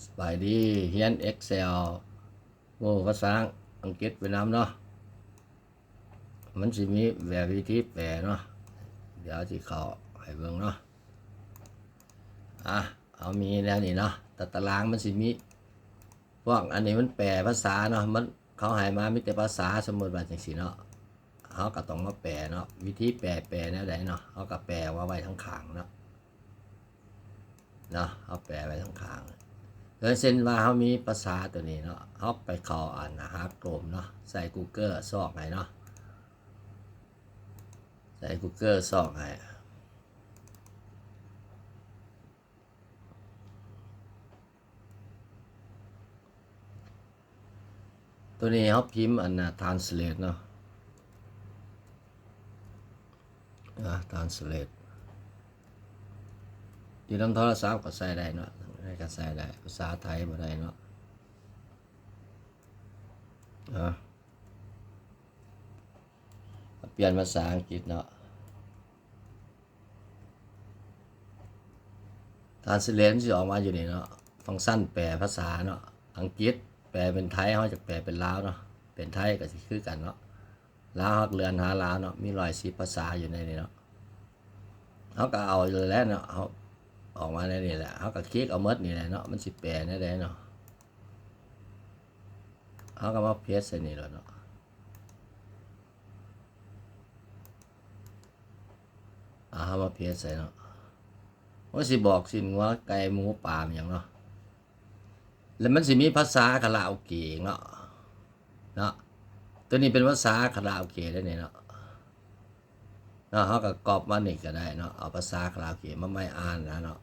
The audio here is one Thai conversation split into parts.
สบายดีเฮียน Excel โอ้ภาษาอังกฤษไปน้ำเนาะมันสิมีแบบวิธีแปลเนาะเดี๋ยวสิเข้าให้เบิ่งเนาะเอามีแล้วนี่เนาะแต่ตารางมันสิมีพวกอันนี้มันแปลภาษาเนาะมันเขาให้มามีแต่ภาษาสมมุติว่าจังซี่เนาะเฮาก็ต้องมาแปลเนาะวิธีแปลแนวใดเนาะเฮาก็แปลว่าไว้ทั้งข้างเนาะเฮาแปลไว้ทั้งข้างเส้นว่าเขามีภาษาตัวนี้เนาะเขาไปเข้าอ่านหาโครมเนาะใส่ Google ซอกให้เนาะใส่ Google ซอกให้ตัวนี้เขาพิมพ์อันน่ะ translate เนาะtranslate อยู่ในโทรศัพท์ก็ใส่ได้เนาะได้ก็ใส่ได้ภาษาไทยบ่ได้เนาะเปลี่ยนภาษาอังกฤษเนาะ translate สิออกมาอยู่นี่เนาะฟังก์ชันแปลภาษาเนาะอังกฤษแปลเป็นไทยเขาจะแปลเป็นลาวเนาะเป็นไทยก็สิคือกันเนาะลาวเรือนหาลาวเนาะมี110ภาษาอยู่ในนี้เนาะเขาก็เอาเลยแล้วเนาะเขาออกมาในนี่แหละเขาก็คลิกเอาหมดนี่แหละเนาะมันสิแปลได้เนาะเขาก็มาเพจใส่นี่แล้วเนาะเขามาเพจใส่เนาะว่าสิบอกสิงัวไก่หมูป่าอย่างเนาะแล้วมันสิมีภาษาคาราโอเกะเนาะตัวนี้เป็นภาษาคาราโอเกะได้เนี่ยเนาะเขาก็กรอบมานี่ก็ได้เนาะเอาภาษาคาราโอเกะมาไม่อ่านนะเนาะ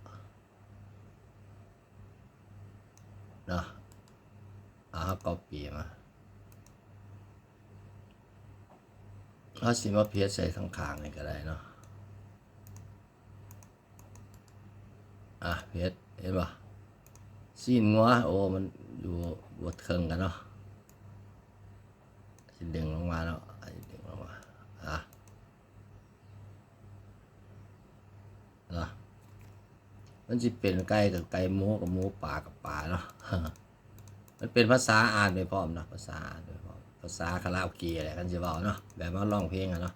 เขาก๊อปปี้มาเขาสิมาเพจใส่ข้างๆนี่ก็ได้เนาะเพจเห็นป่ะซีนงัวโอ้มันอยู่บดเครื่องกันเนาะสิดึงลงมาเนาะดึงลงมามันจะเป็นไก่กับไก่หมูกับหมูป่ากับป่าเนาะมันเป็นภาษาอ่านไปพร้อมนะภาษาอ่านไปพร้อมภาษาคาราโอเกะอะไรกันจะบอกเนาะแบบมาร้องเพลงอะเนาะ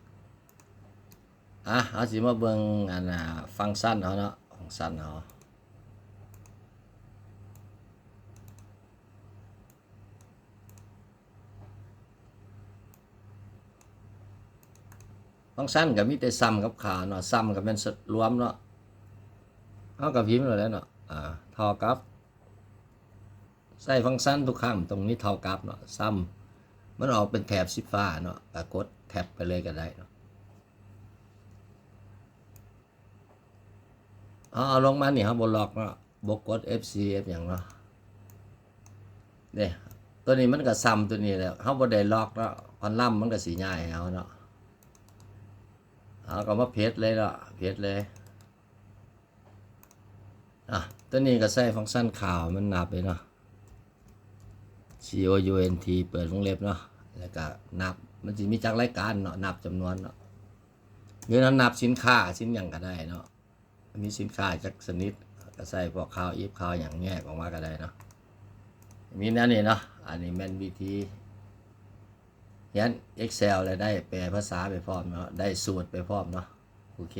เอาสิมาเบิ่งอันฟังก์ชันเขาเนาะฟังก์ชันเขาฟังก์ชันกับมีแต่ซ้ำกับข่าวเนาะซ้ำกับเป็นรวมเนาะเขากับพิมพ์เลยแล้วเนาะเท่ากับใส่ฟังก์ชันทุกครั้งตรงนี้เท่ากับเนาะซ้ำมันออกเป็นแถบสีฟ้าเนาะกดแท็บไปเลยก็ได้เนาะเอาลงมานี่ครับบนล็อกเนาะบกด FCF อย่างเนาะเนี่ยตัวนี้มันก็ซ้ำตัวนี้แหละเขาบนได้ล็อกเนาะพันล่ำมันก็สีง่ายเอาเนาะเอาก็มาเพจเลยเนาะเพจเลยตัวนี้ก็ใส่ฟังก์ชันข่าวมันนับเลยเนาะ COUNT เปิดวงเล็บเนาะแล้วก็นับมันจะมีจากรายการเนาะนับจำนวนเนาะหรือนับสินค้าชิ้นอย่างก็ได้เนาะมีสินค้าจากชนิดก็ใส่พวกข่าวข่าวอย่างแยกออกมาก็ได้เนาะมีนั่นนี่เนาะอันนี้แมนวิธีเขียน Excel เลยได้แปลภาษาไปพร้อมเนาะได้สูตรไปพร้อมเนาะโอเค